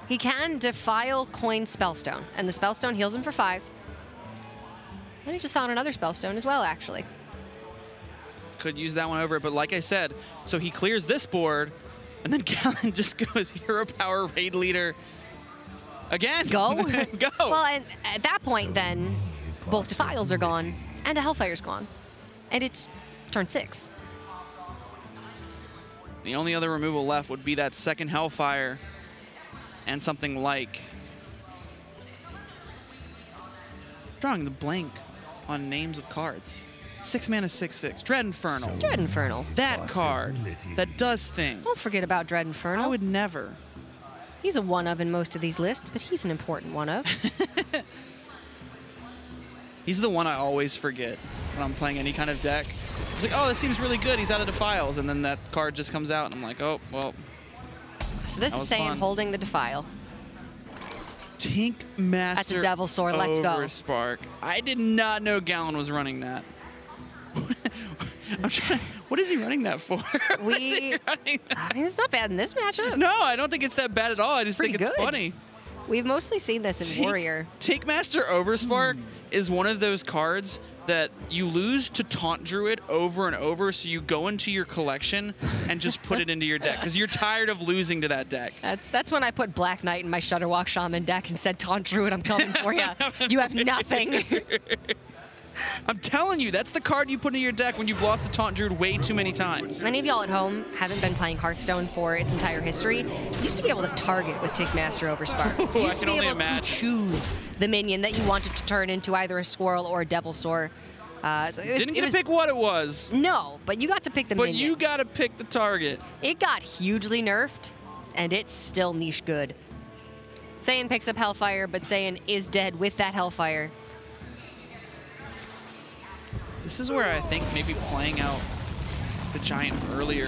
Speaker 1: He can Defile, Coin, Spellstone, and the Spellstone heals him for 5. And he just found another Spellstone as well, actually.
Speaker 2: Could use that one over it, but like I said, so he clears this board, and then Gallon just goes Hero Power, Raid Leader again.
Speaker 1: Go?
Speaker 2: Go.
Speaker 1: Well, and at that point, then, both Defiles are gone, and a Hellfire's gone. And it's turn 6.
Speaker 2: The only other removal left would be that second Hellfire and something like... Drawing the blank on names of cards. 6 mana, 6/6. Dread Infernal.
Speaker 1: Dread Infernal.
Speaker 2: That card that does things.
Speaker 1: Don't forget about Dread Infernal.
Speaker 2: I would never.
Speaker 1: He's a one-of in most of these lists, but he's an important one-of.
Speaker 2: He's the one I always forget when I'm playing any kind of deck. It's like, oh, this seems really good. He's out of Defiles. And then that card just comes out, and I'm like, oh, well.
Speaker 1: So this
Speaker 2: That
Speaker 1: is
Speaker 2: was
Speaker 1: Saiyan
Speaker 2: fun.
Speaker 1: holding the Defile.
Speaker 2: Tink Master.
Speaker 1: That's a Devil Sword, let's go.
Speaker 2: Spark. I did not know Gallon was running that. I'm trying. What is he running that for?
Speaker 1: I mean, it's not bad in this matchup.
Speaker 2: No, I don't think it's that bad at all. I just think
Speaker 1: Pretty
Speaker 2: it's
Speaker 1: good.
Speaker 2: funny.
Speaker 1: We've mostly seen this in Warrior.
Speaker 2: Take Master Overspark is one of those cards that you lose to Taunt Druid over and over, so you go into your collection and just put it into your deck because you're tired of losing to that deck.
Speaker 1: That's when I put Black Knight in my Shutterwalk Shaman deck and said, Taunt Druid, I'm coming for you. You have nothing.
Speaker 2: I'm telling you, that's the card you put in your deck when you've lost the Taunt Druid way too many times.
Speaker 1: Many of y'all at home haven't been playing Hearthstone for its entire history. You used to be able to target with Take Master Overspark. You used to be able to choose the minion that you wanted to turn into either a Squirrel or a Devilsaur. So
Speaker 2: Didn't get to pick what it was.
Speaker 1: No, but you got to pick the
Speaker 2: But
Speaker 1: minion.
Speaker 2: you got to pick the target.
Speaker 1: It got hugely nerfed, and it's still niche good. Saiyan picks up Hellfire, but Saiyan is dead with that Hellfire.
Speaker 2: This is where I think maybe playing out the Giant earlier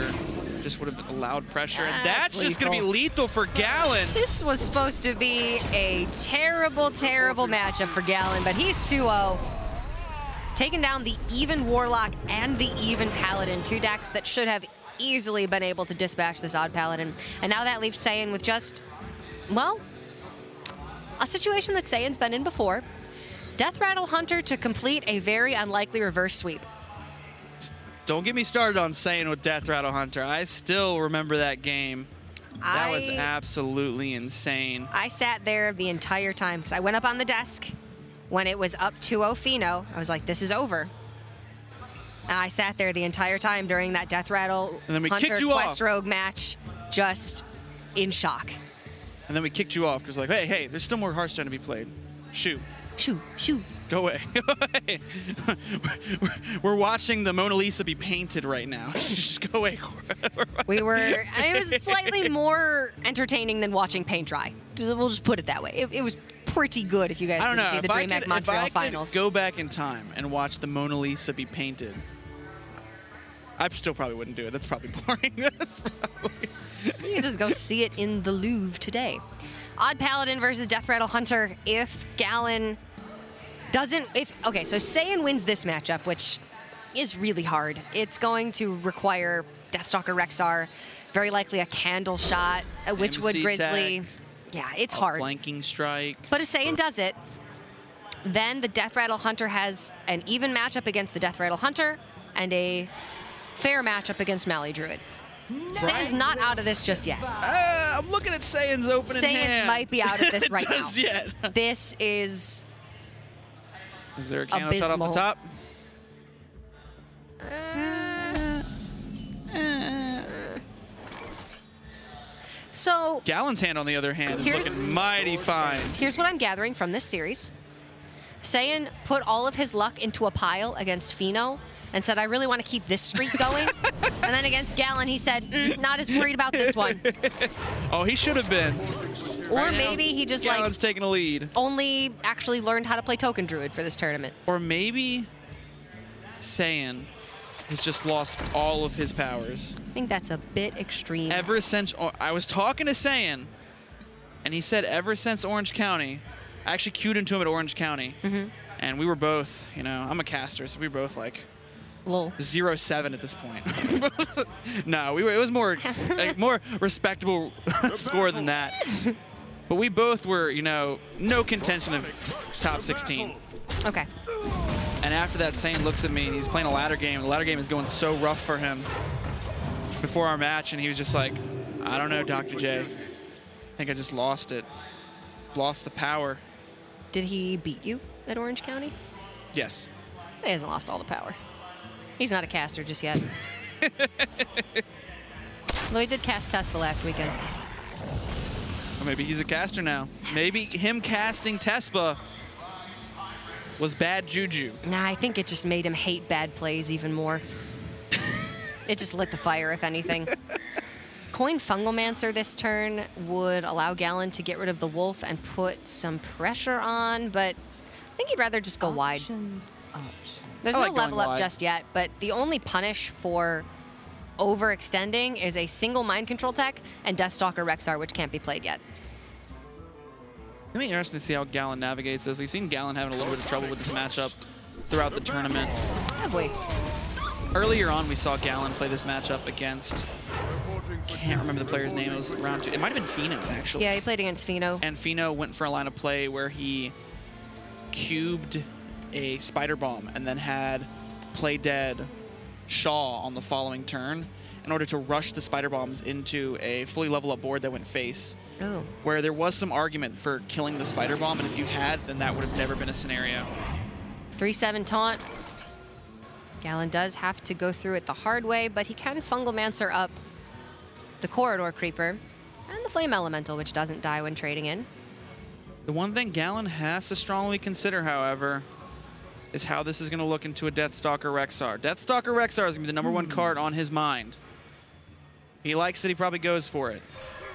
Speaker 2: just would have allowed pressure. And that's just going to be lethal for Gallon.
Speaker 1: This was supposed to be a terrible, terrible matchup for Gallon, but he's 2-0. Taking down the even Warlock and the even Paladin, 2 decks that should have easily been able to dispatch this odd Paladin. And now that leaves Saiyan with just, well, a situation that Saiyan's been in before. Death Rattle Hunter to complete a very unlikely reverse sweep.
Speaker 2: Don't get me started on Saiyan with Death Rattle Hunter. I still remember that game. That was absolutely insane.
Speaker 1: I sat there the entire time because I went up on the desk when it was up 2-0 Pheno. I was like, this is over. And I sat there the entire time during that Death Rattle
Speaker 2: And then we
Speaker 1: Hunter
Speaker 2: kicked you
Speaker 1: Quest
Speaker 2: off.
Speaker 1: Rogue match, just in shock.
Speaker 2: And then we kicked you off because like, hey, there's still more Hearthstone to be played. Shoot.
Speaker 1: Shoo, shoo.
Speaker 2: Go away. Go away. We're watching the Mona Lisa be painted right now. Just go away.
Speaker 1: We were, I mean, it was slightly more entertaining than watching paint dry. We'll just put it that way. It was pretty good if you guys
Speaker 2: I don't
Speaker 1: didn't
Speaker 2: know.
Speaker 1: see the DreamHack Montreal finals.
Speaker 2: Go back in time and watch the Mona Lisa be painted. I still probably wouldn't do it. That's probably boring. That's probably...
Speaker 1: You can just go see it in the Louvre today. Odd Paladin versus Death Rattle Hunter. If Gallon doesn't, okay, so Saiyan wins this matchup, which is really hard. It's going to require Deathstalker Rexar, very likely a Candle Shot, which would
Speaker 2: AMC
Speaker 1: Grizzly.
Speaker 2: tag.
Speaker 1: Yeah, it's
Speaker 2: a
Speaker 1: hard.
Speaker 2: flanking strike.
Speaker 1: But if Saiyan does it, then the Death Rattle Hunter has an even matchup against the Death Rattle Hunter and a fair matchup against Mally Druid. Saiyan's not out of this just yet.
Speaker 2: I'm looking at Saiyan's opening hand.
Speaker 1: Saiyan might be out of this right
Speaker 2: just
Speaker 1: now.
Speaker 2: yet.
Speaker 1: This is...
Speaker 2: Is there a camo shot off the
Speaker 1: abysmal.
Speaker 2: top?
Speaker 1: So
Speaker 2: Gallon's hand, on the other hand, is
Speaker 1: Here's-
Speaker 2: looking mighty fine.
Speaker 1: here's what I'm gathering from this series. Saiyan put all of his luck into a pile against Pheno and said, I really want to keep this streak going. And then against Gallon, he said, not as worried about this one.
Speaker 2: Oh, he should have been.
Speaker 1: Or
Speaker 2: Right now,
Speaker 1: maybe he just
Speaker 2: Gallon's taking a lead.
Speaker 1: only actually learned how to play Token Druid for this tournament.
Speaker 2: Or maybe Saiyan has just lost all of his powers.
Speaker 1: I think that's a bit extreme.
Speaker 2: Ever since I was talking to Saiyan, and he said ever since Orange County, I actually queued into him at Orange County, and we were both, you know, I'm a caster, so we were both like
Speaker 1: Lol.
Speaker 2: 0-7 at this point. No, it was more more respectable score than that. But we both were, you know, no contention of top 16.
Speaker 1: Okay.
Speaker 2: And after that, Saiyan looks at me and he's playing a ladder game. The ladder game is going so rough for him before our match, and he was just like, I don't know, Dr. J. I think I just lost it. Lost the power.
Speaker 1: Did he beat you at Orange County?
Speaker 2: Yes.
Speaker 1: He hasn't lost all the power. He's not a caster just yet. Though he did cast Tespa last weekend.
Speaker 2: Or maybe he's a caster now. Maybe him casting Tespa was bad juju.
Speaker 1: Nah, I think it just made him hate bad plays even more. It just lit the fire, if anything. Coin Fungalmancer this turn would allow Gallon to get rid of the Wolf and put some pressure on, but I think he'd rather just go wide. There's
Speaker 2: I
Speaker 1: no
Speaker 2: like going
Speaker 1: level up
Speaker 2: wide.
Speaker 1: just yet, but the only punish for overextending is a single Mind Control tech and Deathstalker Rexar, which can't be played yet.
Speaker 2: It'll be interesting to see how Gallon navigates this. We've seen Gallon having a little bit of trouble with this matchup throughout the tournament.
Speaker 1: Have we?
Speaker 2: Earlier on, we saw Gallon play this matchup against, can't remember the player's name. It was round 2. It might have been Pheno, actually.
Speaker 1: Yeah, he played against Pheno.
Speaker 2: And Pheno went for a line of play where he cubed a Spider Bomb and then had Play Dead Shaw on the following turn in order to rush the Spider Bombs into a fully level up board that went face.
Speaker 1: Oh.
Speaker 2: Where there was some argument for killing the Spider Bomb, and if you had, then that would have never been a scenario.
Speaker 1: 3-7 taunt. Gallon does have to go through it the hard way, but he can Fungalmancer up the Corridor Creeper and the Flame Elemental, which doesn't die when trading in.
Speaker 2: The one thing Gallon has to strongly consider, however, is how this is going to look into a Deathstalker Rexar. Deathstalker Rexar is going to be the #1 card on his mind. He likes it, he probably goes for it.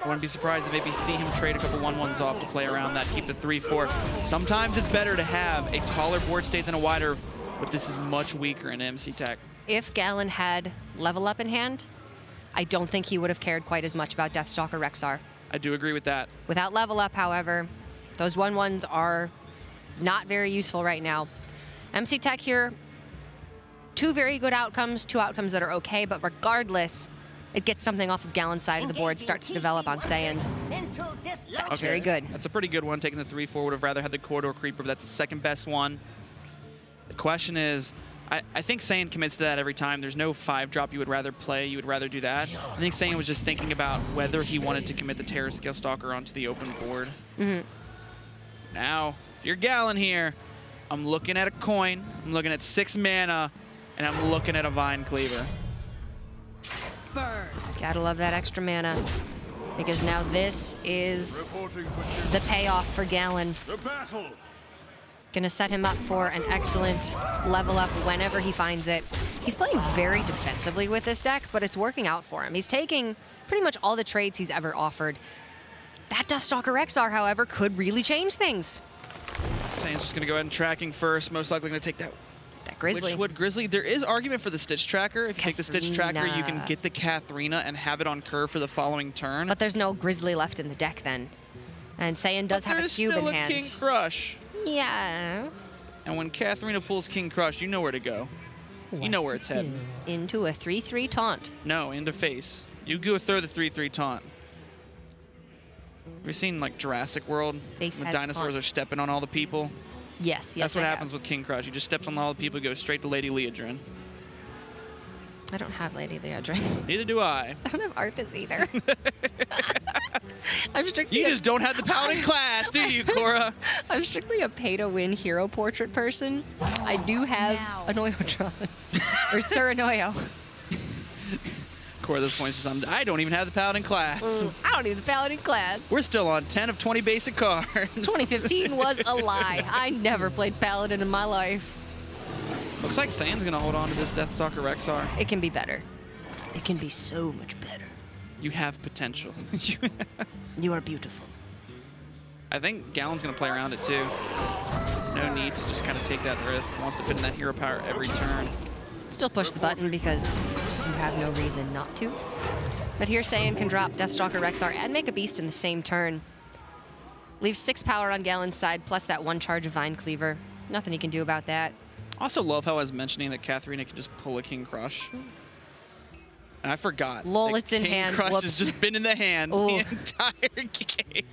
Speaker 2: I wouldn't be surprised to maybe see him trade a couple 1-1s off to play around that, keep the 3-4. Sometimes it's better to have a taller board state than a wider, but this is much weaker in MC Tech.
Speaker 1: If Gallon had level up in hand, I don't think he would have cared quite as much about Deathstalker Rexar.
Speaker 2: I do agree with that.
Speaker 1: Without level up, however, those 1-1s are not very useful right now. MC Tech here, 2 very good outcomes, 2 outcomes that are okay, but regardless, it gets something off of Gallon's side of the board, starts to develop on Saiyan's. That's very good.
Speaker 2: That's a pretty good one, taking the 3-4. Would have rather had the Corridor Creeper, but that's the second best one. The question is, I think Saiyan commits to that every time. There's no 5-drop you would rather play. You would rather do that. I think Saiyan was just thinking about whether he wanted to commit the Terror Scale Stalker onto the open board. Now, if you're Gallon here, I'm looking at a coin, I'm looking at 6 mana, and I'm looking at a Vine Cleaver.
Speaker 1: Gotta love that extra mana, because now this is the payoff for Gallon. Gonna set him up for an excellent level up whenever he finds it. He's playing very defensively with this deck, but it's working out for him. He's taking pretty much all the trades he's ever offered. That Deathstalker Rexar, however, could really change things.
Speaker 2: Saiyan's just gonna go ahead and tracking first, most likely gonna take that
Speaker 1: Grizzly.
Speaker 2: Witchwood Grizzly. There is argument for the Stitch Tracker. If you take the Stitch Tracker, you can
Speaker 1: Katharina.
Speaker 2: get the Katharina and have it on curve for the following turn.
Speaker 1: But there's no Grizzly left in the deck then. And Saiyan does have a cube in hand.
Speaker 2: King Crush.
Speaker 1: Yes.
Speaker 2: And when Katharina pulls King Crush, you know where to go. You know where it's heading.
Speaker 1: Into a 3-3 taunt.
Speaker 2: No, into face. You go throw the 3-3 taunt. We've seen like Jurassic World. The dinosaurs are stepping on all the people.
Speaker 1: Yes, yes.
Speaker 2: That's what happens with King Crush. You just steps on all the people, go straight to Lady Leodrin.
Speaker 1: I don't have Lady Leodrin.
Speaker 2: Neither do I.
Speaker 1: I don't have Arthas either. I'm strictly.
Speaker 2: You just don't have the Paladin class, do you, Cora?
Speaker 1: I'm strictly a pay-to-win hero portrait person. I do have Anoyotron or Sir Anoyo.
Speaker 2: Cora, this point is just I don't even have the Paladin class.
Speaker 1: I don't need the Paladin class.
Speaker 2: We're still on 10 of 20 basic cards.
Speaker 1: 2015 was a lie. I never played Paladin in my life.
Speaker 2: Looks like Saiyan's gonna hold on to this Deathstalker Rexar.
Speaker 1: It can be better. It can be so much better.
Speaker 2: You have potential.
Speaker 1: You are beautiful.
Speaker 2: I think Gallon's gonna play around it too. No need to just kind of take that risk. Wants to put in that hero power every turn.
Speaker 1: Still push the button because you have no reason not to. But here Saiyan can drop Deathstalker Rexar and make a beast in the same turn. Leaves 6 power on Gallon's side, plus that 1 charge of Vine Cleaver. Nothing he can do about that.
Speaker 2: Also love how I was mentioning that Katharina can just pull a King Crush. And I forgot.
Speaker 1: Lol, it's in hand.
Speaker 2: King Crush
Speaker 1: Whoops.
Speaker 2: has just been in the hand the entire game.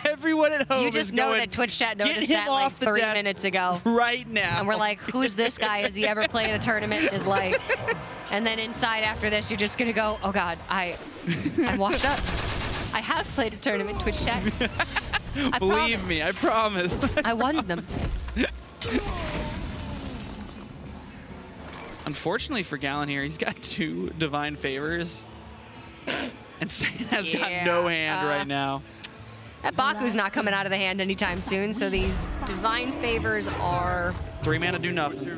Speaker 2: Everyone at home
Speaker 1: You just
Speaker 2: is
Speaker 1: know
Speaker 2: going,
Speaker 1: that Twitch chat
Speaker 2: "Get
Speaker 1: noticed
Speaker 2: him
Speaker 1: that
Speaker 2: off
Speaker 1: like
Speaker 2: the
Speaker 1: 3
Speaker 2: desk
Speaker 1: minutes ago.
Speaker 2: right now.
Speaker 1: And we're like, who's this guy? Has he ever played a tournament in his life? And then inside after this, you're just going to go, oh, God, I'm washed up. I have played a tournament, Twitch chat.
Speaker 2: Believe me, I promise.
Speaker 1: I won them.
Speaker 2: Unfortunately for Gallon here, he's got 2 Divine Favors. And Saiyan has got no hand right now.
Speaker 1: That Baku's not coming out of the hand anytime soon, so these Divine Favors are...
Speaker 2: 3 mana do nothing.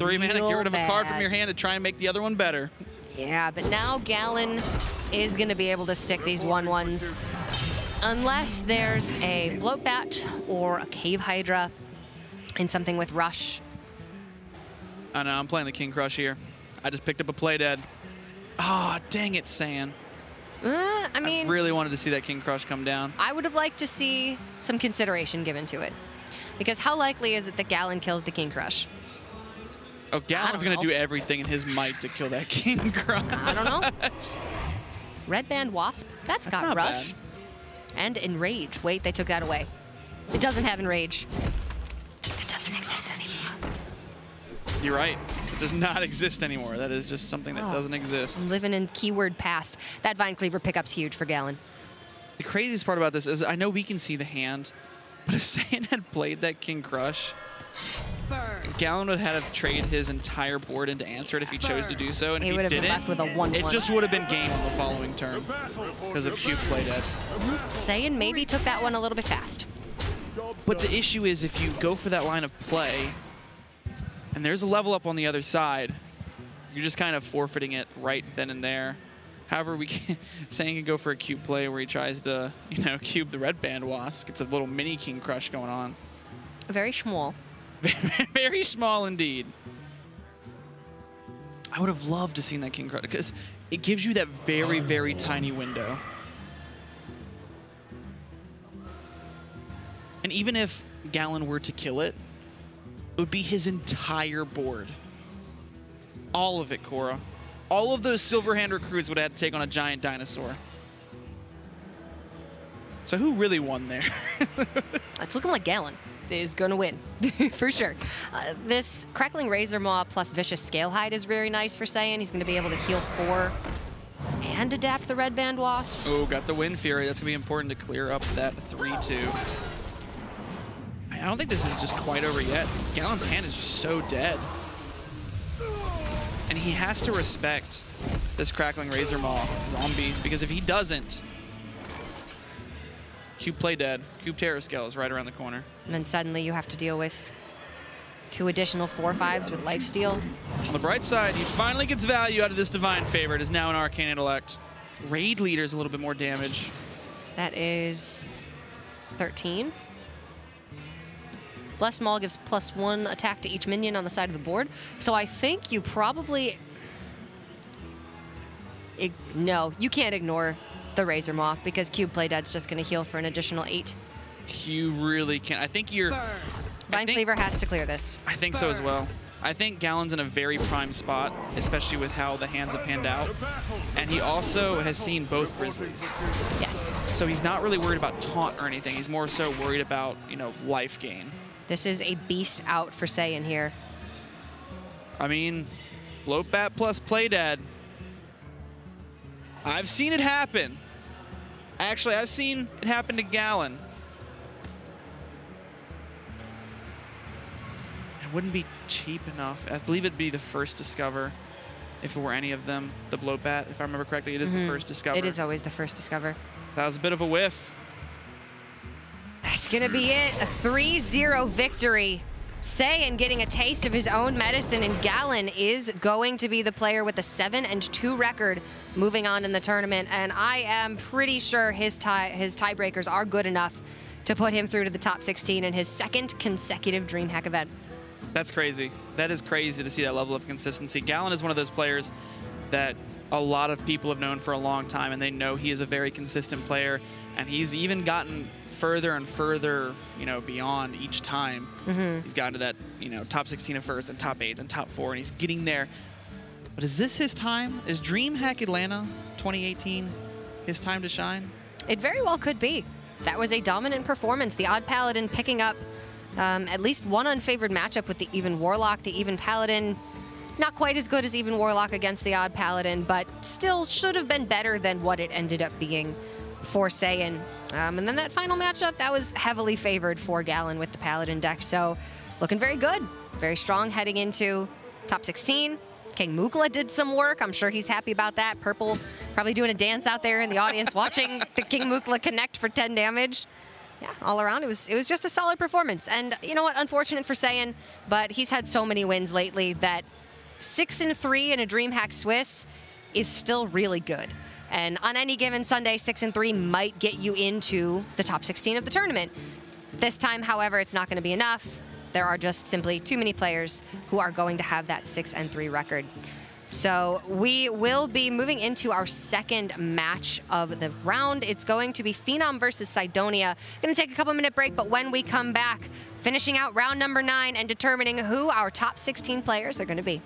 Speaker 2: 3 mana, get rid of a card from your hand to try and make the other one better.
Speaker 1: Yeah, but now Gallon is going to be able to stick these 1/1s. Unless there's a Bloat Bat or a Cave Hydra and something with Rush.
Speaker 2: I know, I'm playing the King Crush here. I just picked up a play dead. Ah, dang it, Saiyan.
Speaker 1: I mean,
Speaker 2: I really wanted to see that King Crush come down.
Speaker 1: I would have liked to see some consideration given to it. Because how likely is it that Gallon kills the King Crush?
Speaker 2: Oh, Gallon's going to do everything in his might to kill that King Crush.
Speaker 1: I don't know. Red Band Wasp? That's got
Speaker 2: not
Speaker 1: Rush.
Speaker 2: bad.
Speaker 1: And Enrage. Wait, they took that away. It doesn't have Enrage. It doesn't exist anymore.
Speaker 2: You're right. It does not exist anymore. That is just something that doesn't exist.
Speaker 1: I'm living in keyword past. That Vine Cleaver pickup's huge for Gallon.
Speaker 2: The craziest part about this is I know we can see the hand, but if Saiyan had played that King Crush, Gallon would have traded his entire board into answer it if he chose to do so, and
Speaker 1: He
Speaker 2: if
Speaker 1: would
Speaker 2: he
Speaker 1: have been
Speaker 2: didn't,
Speaker 1: left with a 1/1.
Speaker 2: it just would have been game on the following turn because of Cube play dead.
Speaker 1: Saiyan maybe took that one a little bit fast.
Speaker 2: But the issue is if you go for that line of play, and there's a level up on the other side, you're just kind of forfeiting it right then and there. However, Saiyan can go for a cube play where he tries to, cube the Red Band Wasp. Gets a little mini King Crush going on.
Speaker 1: Very small.
Speaker 2: Very small indeed. I would have loved to seen that King Crush because it gives you that very, very tiny window. And even if Gallon were to kill it, it would be his entire board. All of it, Cora. All of those Silverhand recruits would have had to take on a giant dinosaur. So who really won there?
Speaker 1: It's looking like Gallon is going to win, for sure. This Crackling Razor Maw plus Vicious Scalehide is very nice for Saiyan. He's going to be able to heal 4 and adapt the Red Band Wasp.
Speaker 2: Oh, got the Wind Fury. That's going to be important to clear up that 3-2. I don't think this is just quite over yet. Gallon's hand is just so dead. And he has to respect this Crackling Razor Maw zombies, because if he doesn't, Cube play dead. Cube Terror Scale is right around the corner.
Speaker 1: And then suddenly you have to deal with 2 additional 4/5s with Lifesteal.
Speaker 2: On the bright side, he finally gets value out of this Divine Favor. It is now an Arcane Intellect. Raid Leader's a little bit more damage.
Speaker 1: That is 13. Blessed Maul gives +1 attack to each minion on the side of the board. So I think you probably... No, you can't ignore the Razor Maw because Cube Play Dead's just going to heal for an additional 8.
Speaker 2: You really can't. I think you're...
Speaker 1: Vine Cleaver has to clear this.
Speaker 2: I think so as well. I think Gallon's in a very prime spot, especially with how the hands have panned out. And he also has seen both Grizzlies.
Speaker 1: Yes.
Speaker 2: So he's not really worried about taunt or anything. He's more so worried about, you know, life gain.
Speaker 1: This is a beast out for Saiyan here.
Speaker 2: I mean, Low Bat plus Play Dead. I've seen it happen. Actually, I've seen it happen to Gallon. It wouldn't be cheap enough. I believe it'd be the first Discover if it were any of them. The Blow Bat, if I remember correctly, it is the first Discover.
Speaker 1: It is always the first Discover.
Speaker 2: That was a bit of a whiff.
Speaker 1: That's going to be it. A 3-0 victory. Saiyan getting a taste of his own medicine, and Gallon is going to be the player with the 7-2 record moving on in the tournament. And I am pretty sure his tiebreakers are good enough to put him through to the top 16 in his second consecutive DreamHack event.
Speaker 2: That's crazy. That is crazy to see that level of consistency. Gallon is one of those players that a lot of people have known for a long time, and they know he is a very consistent player, and he's even gotten further and further, you know, beyond each time. He's gotten to that, you know, top 16 at first, and top 8, and top 4, and he's getting there. But is this his time? Is DreamHack Atlanta 2018 his time to shine?
Speaker 1: It very well could be. That was a dominant performance. The Odd Paladin picking up at least one unfavored matchup with the Even Warlock. The Even Paladin, not quite as good as Even Warlock against the Odd Paladin, but still should have been better than what it ended up being for Saiyan. And then that final matchup, that was heavily favored for Gallon with the Paladin deck. So looking very good, very strong heading into top 16. King Mukla did some work. I'm sure he's happy about that. Purple probably doing a dance out there in the audience watching the King Mukla connect for 10 damage. Yeah, all around, it was just a solid performance. And you know what, unfortunate for Saiyan, but he's had so many wins lately that 6-3 in a DreamHack Swiss is still really good. And on any given Sunday, 6-3 might get you into the top 16 of the tournament. This time, however, it's not going to be enough. There are just simply too many players who are going to have that 6-3 record. So we will be moving into our second match of the round. It's going to be Phenom versus Cydonia. Going to take a couple-minute break, but when we come back, finishing out round number 9 and determining who our top 16 players are going to be.